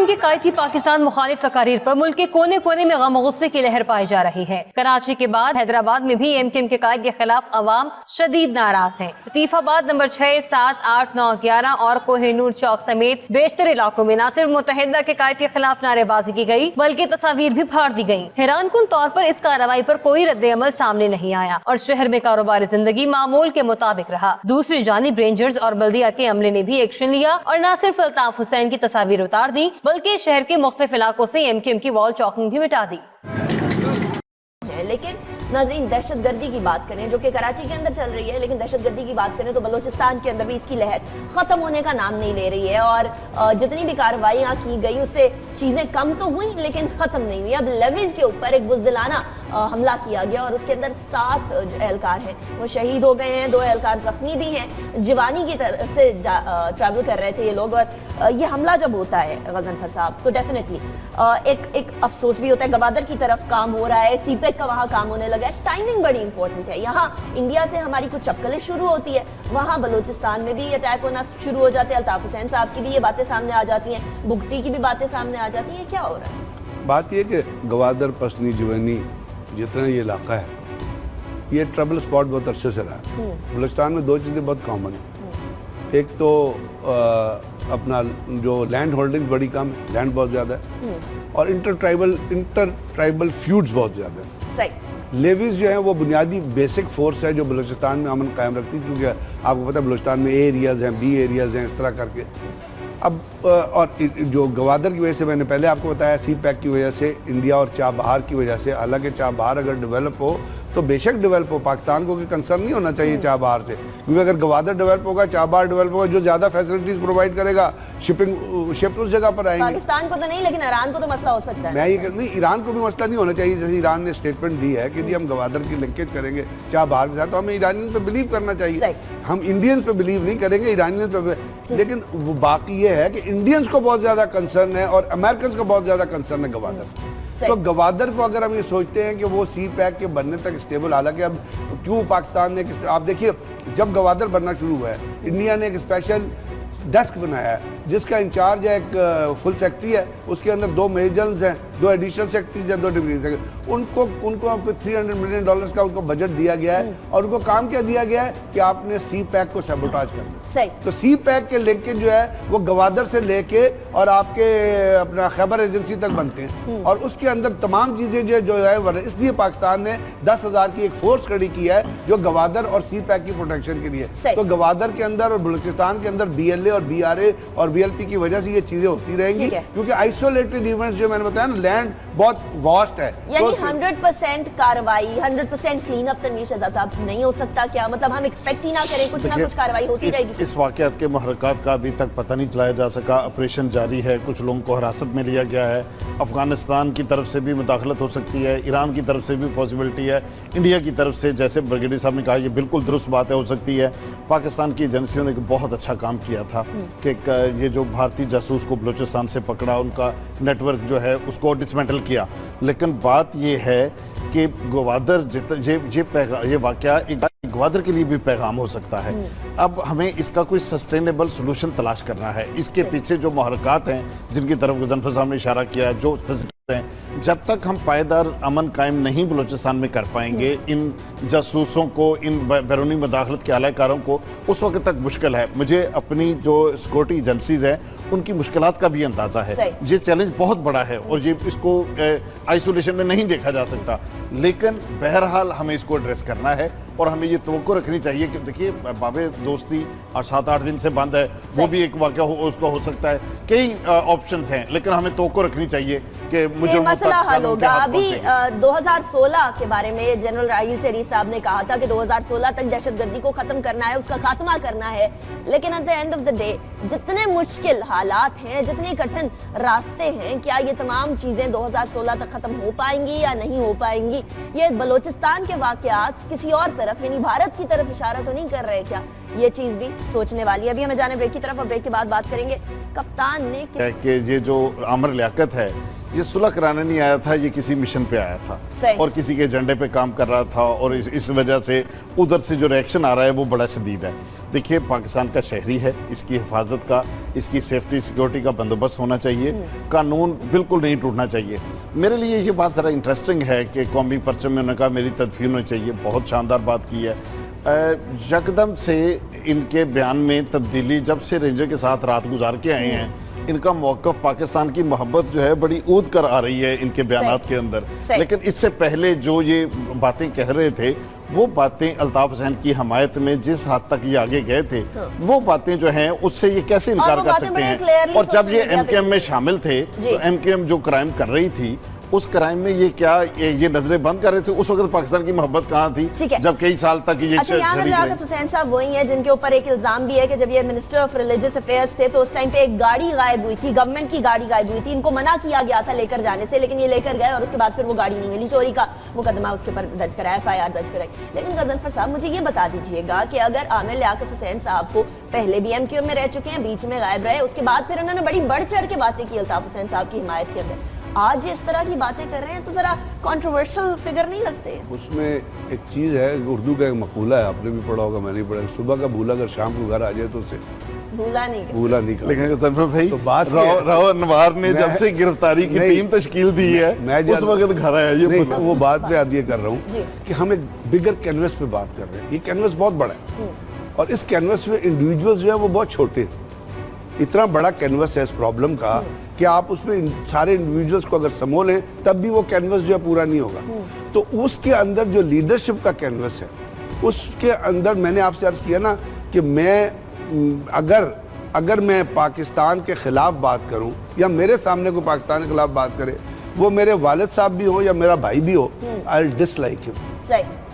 MQM की कायद की पाकिस्तान मुखालिफ तकारीर पर मुल्क के कोने कोने में गम गुस्से की लहर पाई जा रही है। कराची के बाद हैदराबाद में भी एमक्यूएम के कायद के खिलाफ अवाम शदीद नाराज है। लतीफाबाद नंबर 6, 7, 8, 9, 11 और कोहिनूर चौक समेत बेशतर इलाकों में न सिर्फ मुत्तहिदा के कायद के खिलाफ नारेबाजी की गई बल्कि तस्वीर भी फाड़ दी गयी। हैरानकुन तौर पर इस कार्रवाई पर कोई रद्द अमल सामने नहीं आया और शहर में कारोबारी जिंदगी मामूल के मुताबिक रहा। दूसरी जानिब रेंजर्स और बल्दिया के अमले ने भी एक्शन लिया और न सिर्फ अल्ताफ हुसैन की तस्वीर उतार दी बल्कि शहर के मुख्तलिफ इलाकों से एमक्यूएम की वॉल चॉकिंग भी मिटा दी। लेकिन नाज़रीन, दहशत गर्दी की बात करें जो कि कराची के अंदर चल रही है, लेकिन दहशत गर्दी की बात करें तो बलोचिस्तान के अंदर भी इसकी लहर ख़त्म होने का नाम नहीं ले रही है और जितनी भी कार्रवाइयाँ की गई उससे चीज़ें कम तो हुई लेकिन ख़त्म नहीं हुई। अब लेवीज़ के ऊपर एक बुज़दिलाना हमला किया गया और उसके अंदर 7 जो एहलकार हैं वो शहीद हो गए हैं, 2 एहलकार ज़ख्मी भी हैं। जिवानी की तरफ से ट्रैवल कर रहे थे ये लोग और ये हमला जब होता है गज़नफर साहब तो डेफिनेटली एक अफसोस भी होता है। गवादर की तरफ काम हो रहा है, सीपेक का वहाँ काम होने लगा है। टाइमिंग बड़ी इंपॉर्टेंट है। यहाँ इंडिया से हमारी कुछ चपकलें शुरू होती है, वहाँ बलोचिस्तान में भी अटैक होना शुरू हो जाते हैं। अल्ताफ हुसैन साहब की भी ये बातें सामने आ जाती हैं, बुगटी की भी बातें सामने आ जाती हैं। क्या हो रहा है? बात ये कि गवादर, पसनी, जिवानी जितना ये इलाका है ये ट्रबल स्पॉट बहुत अरसे से रहा है। बलूचिस्तान में 2 चीज़ें बहुत कॉमन है। एक तो अपना जो लैंड होल्डिंग बड़ी कम है, लैंड बहुत ज़्यादा है और इंटर ट्राइबल फ्यूड्स बहुत ज़्यादा है। सही। लेवीज़ जो है वो बुनियादी बेसिक फोर्स है जो बलूचिस्तान में अमन कायम रखती है, क्योंकि आपको पता है बलूचिस्तान में ए एरियाज़ हैं, बी एरियाज़ हैं, इस तरह करके। अब और जो गवादर की वजह से मैंने पहले आपको बताया, सी पैक की वजह से, इंडिया और चाबहार की वजह से, हालांकि चाबहार अगर डेवलप हो तो बेशक डेवलप हो, पाकिस्तान को कोई कंसर्न नहीं होना चाहिए चाबहार से, क्योंकि अगर गवादर डेवलप होगा, चाबहार डेवलप होगा, जो ज़्यादा फैसिलिटीज़ प्रोवाइड करेगा, शिप उस जगह पर आएंगे। पाकिस्तान को तो नहीं, लेकिन ईरान को तो मसला हो सकता है। मैं ये नहीं, ईरान को भी मसला नहीं होना चाहिए। जैसे ईरान ने स्टेटमेंट दी है कि जी हम गवादर की लिंकेज करेंगे चाबहार के साथ, तो हमें ईरानियन पे बिलीव करना चाहिए। हम इंडियंस पे बिलीव नहीं करेंगे, ईरानियंस पे। लेकिन वो बाकी ये है कि इंडियंस को बहुत ज़्यादा कंसर्न है और अमेरिकन को बहुत ज़्यादा कंसर्न है गवादर से। तो गवादर को अगर हम ये सोचते हैं कि वो सी पैक के बनने तक स्टेबल, हालांकि अब क्यों पाकिस्तान ने, आप देखिए जब गवादर बनना शुरू हुआ है, इंडिया ने एक स्पेशल डेस्क बनाया है जिसका इंचार्ज है एक फुल सेक्रेटरी है, उसके अंदर 2 मेजर्स हैं, 2 एडिशनल सेक्रेटरीज हैं, 2 डिप्टी सेक्रेटरी। उनको आपको $300 मिलियन का उनको बजट दिया गया है और उनको काम क्या दिया गया है कि आपने सी पैक को सैबोटाज करना। तो सी पैक के लिंकेज जो है वो गवादर से लेके और आपके अपना खैबर एजेंसी तक बनते हैं और उसके अंदर तमाम चीज़ें जो है, इसलिए पाकिस्तान ने 10,000 की एक फोर्स खड़ी की है जो गवादर और सी पैक की प्रोटेक्शन के लिए। तो गवादर के अंदर और बलूचिस्तान के अंदर BLA और BRA और BLP की वजह से ये चीजें होती रहेंगी, क्योंकि आइसोलेटेड इवेंट्स जो मैंने बताया ना, लैंड बहुत वास्ट है। यानी 100% कार्रवाई, 100% क्लीन अप तनवीर शहजाद साहब नहीं हो सकता क्या? मतलब हम एक्सपेक्ट ही ना करें, कुछ ना कुछ कार्रवाई होती रहेगी। इस वाकयात के महरक़ात का अभी तक पता नहीं चलाया जा सका। ऑपरेशन जारी है, कुछ लोगों को हिरासत में लिया गया है। अफगानिस्तान की तरफ से भी मुदाखलत हो सकती है, ईरान की तरफ से भी पॉसिबिलिटी है, इंडिया की तरफ से, जैसे ब्रिगेडियर साहब ने कहा, ये बिल्कुल दुरुस्त बात है, हो सकती है। पाकिस्तान की एजेंसियों ने बहुत अच्छा काम किया था कि ये जो भारतीय जासूस को बलूचिस्तान से पकड़ा, उनका नेटवर्क जो है उसको डिसमेंटल किया। लेकिन बात ये है कि गवादर ये वाकया एक गवादर के लिए भी पैगाम हो सकता है। अब हमें इसका कोई सस्टेनेबल सोल्यूशन तलाश करना है। इसके पीछे जो महरक़ात हैं जिनकी तरफ गज़नफ़र साहब ने इशारा किया है, जो हैं, जब तक हम पायदार अमन कायम नहीं बलूचिस्तान में कर पाएंगे, इन जासूसों को, इन बैरूनी मुदाखलत के आलाकारों को उस वक्त तक मुश्किल है। मुझे अपनी जो सिक्योरिटी एजेंसीज हैं उनकी मुश्किलात का भी अंदाज़ा है। ये चैलेंज बहुत बड़ा है और ये इसको आइसोलेशन में नहीं देखा जा सकता, लेकिन बहरहाल हमें इसको एड्रेस करना है और हमें ये तवक्को रखनी चाहिए कि देखिए बाबे दोस्ती और 7-8 दिन से बंद है, वो भी एक वाक़या उसका हो सकता है। कई ऑप्शंस हैं, लेकिन हमें तवक्को रखनी चाहिए कि मुझे मसला हल होगा। अभी 2016 के बारे में जनरल राहील शरीफ साहब ने कहा था कि 2016 तक दहशतगर्दी को खत्म करना है, उसका खात्मा करना है। लेकिन at the end of the day जितने मुश्किल हालात हैं, जितने कठिन रास्ते हैं, क्या ये तमाम चीजें 2016 तक खत्म हो पाएंगी या नहीं हो पाएंगी? ये बलोचिस्तान के वाकयात किसी और तरफ यानी भारत की तरफ इशारा तो नहीं कर रहे क्या? ये चीज भी सोचने वाली है। अभी हमें जाने ब्रेक की तरफ और ब्रेक के बाद बात करेंगे कप्तान ने कि ये जो आमिर लियाकत है ये सुलह कराने नहीं आया था, ये किसी मिशन पे आया था सही। और किसी के एजेंडे पे काम कर रहा था, और इस वजह से उधर से जो रिएक्शन आ रहा है वो बड़ा शदीद है। देखिए, पाकिस्तान का शहरी है, इसकी हिफाजत का, इसकी सेफ्टी सिक्योरिटी का बंदोबस्त होना चाहिए, कानून बिल्कुल नहीं टूटना चाहिए। मेरे लिए ये बात ज़रा इंटरेस्टिंग है कि कौमी परचम में उन्होंने कहा मेरी तदफीन होनी चाहिए, बहुत शानदार बात की है। यकदम से इनके बयान में तब्दीली, जब से रेंजर के साथ रात गुजार के आए हैं, इनका मौक़िफ़ पाकिस्तान की मोहब्बत जो है बड़ी ऊद कर आ रही है इनके बयानात के अंदर। लेकिन इससे पहले जो ये बातें कह रहे थे, वो बातें अल्ताफ हुसैन की हमायत में जिस हद तक ये आगे गए थे, वो बातें जो हैं उससे ये कैसे इनकार कर सकते हैं। और जब ये MKM में शामिल थे तो MKM जो क्राइम कर रही थी, उस क्राइम में ये क्या ये नजरें बंद कर रहे थे? उस वक्त पाकिस्तान की मोहब्बत कहाँ थी जब कई साल तक ये अच्छा, यहाँ पर लियाकत हुसैन साहब वही हैं जिनके ऊपर एक इल्जाम भी है कि जब ये मिनिस्टर ऑफ रिलीजियस अफेयर्स थे तो उस टाइम पे एक गाड़ी गायब हुई थी, गवर्नमेंट की गाड़ी गायब हुई थी, इनको मना किया गया था लेकर जाने से, लेकिन ये लेकर गए और उसके बाद फिर वो गाड़ी नहीं मिली, चोरी का मुकदमा उसके ऊपर दर्ज कराया, FIR दर्ज कराई। लेकिन गजनफर साहब, मुझे ये बता दीजिएगा कि अगर आमिर लियाकत हुसैन साहब को पहले भी MKM में रह चुके हैं, बीच में गायब रहे, उसके बाद फिर उन्होंने बड़ी बढ़ चढ़ के बातें की अल्ताफ हुसैन साहब की हिमायत के अंदर, आज इस तरह की बातें कर रहे हैं तो जरा कंट्रोवर्शियल फिगर नहीं लगते? उसमें एक चीज़ है, उर्दू का एक मकूला है, आपने भी पढ़ा होगा, मैंने भी पढ़ा, सुबह का भूला अगर शाम को घर आ जाए तो उसे भूला नहीं कर। लेकिन गजनफर भाई, तो बात राव अनवार ने जब से गिरफ्तारी की टीम तश्कील दी है, उस वक्त घर आया ये वो बात पे आज ये कर रहा हूँ कि हम एक बिगर कैनवस पे बात कर रहे हैं। ये कैनवस बहुत बड़ा है और इस कैनवस में इंडिविजुअल्स जो है वो बहुत छोटे हैं। इतना बड़ा कैनवस है इस प्रॉब्लम का कि आप उसमें सारे इंडिविजुअल्स को अगर समो लें तब भी वो कैनवस जो है पूरा नहीं होगा। तो उसके अंदर जो लीडरशिप का कैनवस है, उसके अंदर मैंने आपसे अर्ज किया ना कि मैं अगर मैं पाकिस्तान के खिलाफ बात करूं या मेरे सामने कोई पाकिस्तान के खिलाफ बात करे, वो मेरे वालिद साहब भी हो या मेरा भाई भी हो, I will dislike him,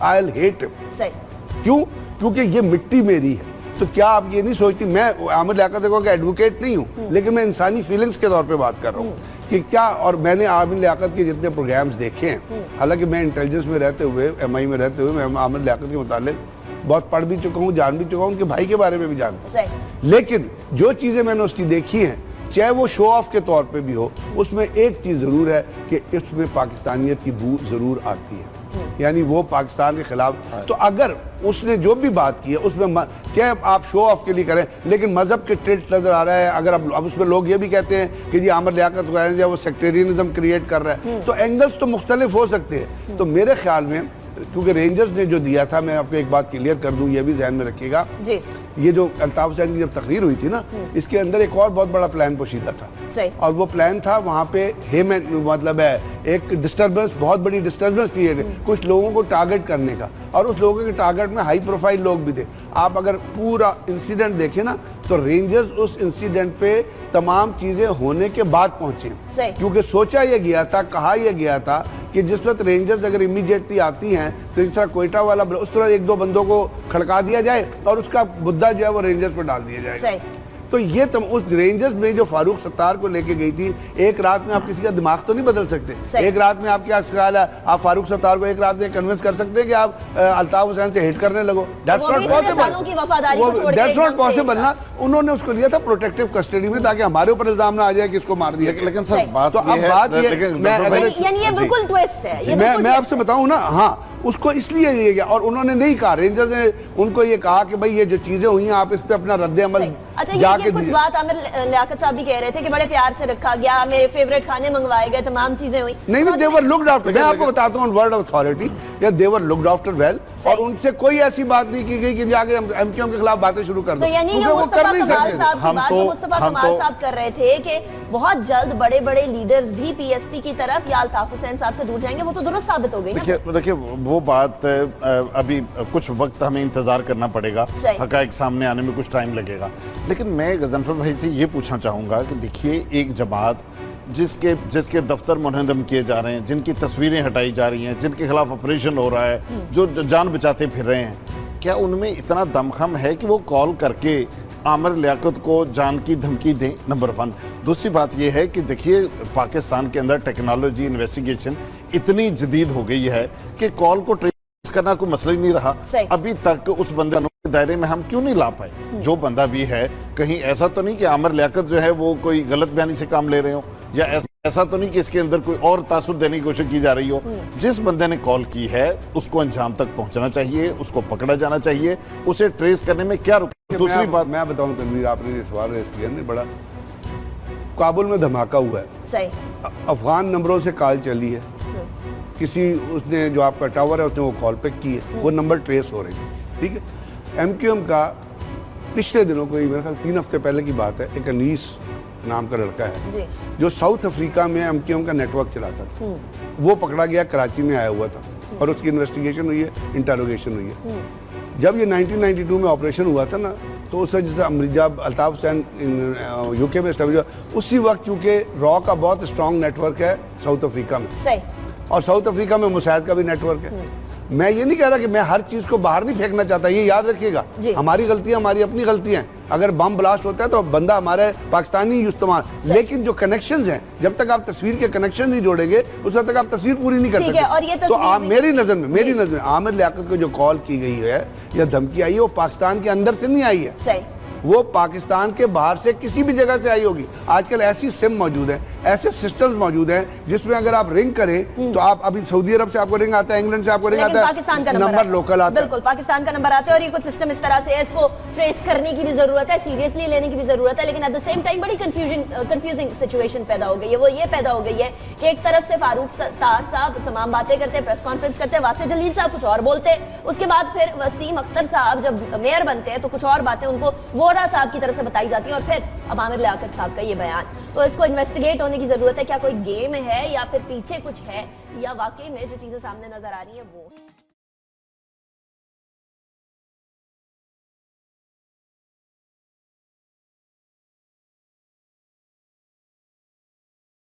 I will hate him. क्यों? क्योंकि ये मिट्टी मेरी है। तो क्या आप ये नहीं सोचती, मैं आमिर लियाकत का एडवोकेट नहीं हूँ, लेकिन मैं इंसानी फीलिंग्स के तौर पे बात कर रहा हूँ कि क्या, और मैंने आमिर लियाकत के जितने प्रोग्राम्स देखे हैं, हालांकि मैं इंटेलिजेंस में रहते हुए, MI में रहते हुए, मैं आमिर लियाकत के मुतालिक बहुत पढ़ भी चुका हूँ, जान भी चुका हूँ, उनके भाई के बारे में भी जानता हूँ। लेकिन जो चीज़ें मैंने उसकी देखी हैं, चाहे वो शो ऑफ के तौर पे भी हो, उसमें एक चीज़ ज़रूर है कि इसमें पाकिस्तानियत की बू ज़रूर आती है, यानी वो पाकिस्तान के खिलाफ। तो अगर उसने जो भी बात की है उसमें चाहे आप शो ऑफ के लिए करें, लेकिन मजहब के टिल्ट नजर आ रहा है। अगर अब उसमें लोग ये भी कहते हैं कि जी आमिर लियाकत जो वो सेक्टेरियनिज्म क्रिएट कर रहा है, तो एंगल्स तो मुख्तलिफ हो सकते हैं। तो मेरे ख्याल में, क्योंकि रेंजर्स ने जो दिया था, मैं आपको एक बात क्लियर कर दूं, ये भी ध्यान में रखिएगा, ये जो अल्ताफ हुसैन की जब तकरीर हुई थी ना, इसके अंदर एक और बहुत बड़ा प्लान पोशीदा था, और वो प्लान था वहाँ पे मतलब है एक डिस्टर्बेंस, बहुत बड़ी डिस्टर्बेंस क्रिएट है, कुछ लोगों को टारगेट करने का, और उस लोगों के टारगेट में हाई प्रोफाइल लोग भी थे। आप अगर पूरा इंसिडेंट देखें ना, तो रेंजर्स उस इंसिडेंट पे तमाम चीजें होने के बाद पहुंचे, क्योंकि सोचा यह गया था, कहा यह गया था कि जिस वक्त रेंजर्स अगर इमीडिएटली आती हैं तो इस तरह कोयटा वाला उस तरह एक दो बंदों को खड़का दिया जाए और उसका मुद्दा जो है वो रेंजर्स पर डाल दिया जाएगा। तो ये उस रेंजर्स में जो फारूक सत्तार को लेके गई थी, एक रात में आप किसी का दिमाग तो नहीं बदल सकते। एक रात में आप क्या ख्याल है, आप फारूक सत्तार को एक रात में कन्विंस कर सकते हैं कि आप अल्ताफ हुसैन से हिट करने लगो? That's not possible, that's not possible ना। उन्होंने उसको लिया था प्रोटेक्टिव कस्टडी में ताकि हमारे ऊपर इल्जाम ना आ जाए कि इसको मार दिया। लेकिन सर बात तो ये ये बिल्कुल ट्विस्ट है। मैं आपसे बताऊं ना, हाँ, उसको इसलिए ये गया, और उन्होंने नहीं कहा, रेंजर्स ने उनको ये कहा कि भाई ये जो चीजें हुई हैं आप इस पे अपना रद्द अमल जाके कुछ बात आमिर लियाकत साहब भी कह रहे थे कि बड़े प्यार से रखा गया, मेरे फेवरेट खाने मंगवाए गए, तमाम चीजें हुई। नहीं, दे वर लुक्ड आफ्टर। मैं आपको बताता हूँ वर्ड ऑफ अथॉरिटी, या दे वर लुक्ड आफ्टर वेल, और उनसे कोई ऐसी बात नहीं की गई कि जाके MKM के खिलाफ बातें शुरू कर दो। तो यानी ये मुस्तफा कमाल साहब की बात जो मुस्तफा कमाल साहब कर रहे थे कि बहुत जल्द बड़े बड़े लीडर्स भी PSP की तरफ या अल्ताफ हुसैन साहब से दूर जाएंगे, वो तो दुरुस्त साबित हो गई ना। देखिए वो बात अभी कुछ वक्त हमें इंतजार करना पड़ेगा, हकायक सामने आने में कुछ टाइम लगेगा। लेकिन मैं गजनफर भाई से ये पूछना चाहूँगा कि देखिए, एक जमात जिसके दफ्तर मुनहदम किए जा रहे हैं, जिनकी तस्वीरें हटाई जा रही हैं, जिनके खिलाफ ऑपरेशन हो रहा है, जो जान बचाते फिर रहे हैं, क्या उनमें इतना दमखम है कि वो कॉल करके आमिर लियाकत को जान की धमकी दें? नंबर 1। दूसरी बात यह है कि देखिए, पाकिस्तान के अंदर टेक्नोलॉजी इन्वेस्टिगेशन इतनी जदीद हो गई है कि कॉल को ट्रेस करना कोई मसला ही नहीं रहा। अभी तक उस बंदे के दायरे में हम क्यों नहीं ला पाए? जो बंदा भी है, कहीं ऐसा तो नहीं कि आमिर लियाकत जो है वो कोई गलत बयानी से काम ले रहे हो? या ऐसा तो नहीं कि इसके अंदर कोई और तासुर देने की कोशिश की जा रही हो। जिस बंदे ने कॉल की है उसको अंजाम तक पहुंचना चाहिए, उसको पकड़ा जाना चाहिए, उसे ट्रेस करने में क्या रुक। दूसरी बात मैं बताऊं तनवीर, आपने ये सवाल रेस किया नहीं, बड़ा काबुल में धमाका हुआ है, सही, अफगान नंबरों से कॉल चली है, किसी उसने जो आपका टावर है उसने वो कॉल पिक की है, वो नंबर ट्रेस हो रही है, ठीक है। एमक्यूएम का पिछले दिनों कोई मेरे ख्याल 3 हफ्ते पहले की बात है, एक अनीस नाम का लड़का है जी, जो साउथ अफ्रीका में एमक्यूएम का नेटवर्क चलाता था, वो पकड़ा गया, कराची में आया हुआ था और उसकी इन्वेस्टिगेशन हुई है, इंटरोगेशन हुई है। जब ये 1992 में ऑपरेशन हुआ था ना, तो उस वजह से जब अल्ताफ हुसैन यूके में एस्टेब्लिश हुआ, उसी वक्त चूंकि रॉ का बहुत स्ट्रॉन्ग नेटवर्क है साउथ अफ्रीका में, सही, और साउथ अफ्रीका में मुसाइद का भी नेटवर्क है। मैं ये नहीं कह रहा कि मैं हर चीज को बाहर नहीं फेंकना चाहता, ये याद रखिएगा, हमारी गलतियां हमारी अपनी गलतियां हैं। अगर बम ब्लास्ट होता है तो बंदा हमारे पाकिस्तानी इस्तेमाल, लेकिन जो कनेक्शंस हैं, जब तक आप तस्वीर के कनेक्शन नहीं जोड़ेंगे उस वक्त तक आप तस्वीर पूरी नहीं कर सकते। और ये तो आप मेरी नजर में आमिर लियाकत को जो कॉल की गई है या धमकी आई है, वो पाकिस्तान के अंदर से नहीं आई है, सही, वो पाकिस्तान के बाहर से किसी भी जगह से आई होगी। आजकल ऐसी सिम मौजूद है, ऐसे सिस्टम्स मौजूद हैं जिसमें अगर आप रिंग करें तो आप अभी सऊदी अरब से आपको रिंग आता है, इंग्लैंड से आपको रिंग आता है, पाकिस्तान का नंबर लोकल आता है, बिल्कुल पाकिस्तान का नंबर आता है। और ये कुछ सिस्टम इस तरह से है, इसको ट्रेस करने की भी जरूरत है, सीरियसली लेने की भी जरूरत है, लेकिन एट द सेम टाइम बड़ी कंफ्यूजिंग सिचुएशन पैदा हो गई है। वो ये पैदा हो गई है कि एक तरफ से फारूक सत्तार साहब तमाम बातें करते हैं, प्रेस कॉन्फ्रेंस करते हैं, वासिफ जलील साहब कुछ और बोलते हैं, उसके बाद फिर वसीम अख्तर साहब जब मेयर बनते हैं तो कुछ और बातें उनको वोरा साहब की तरफ से बताई जाती है, और फिर अब आमिर लियाकत साहब का ये बयान। तो इसको इन्वेस्टिगेट होने की जरूरत है, क्या कोई गेम है या फिर पीछे कुछ है, या वाकई में जो चीजें सामने नजर आ रही है वो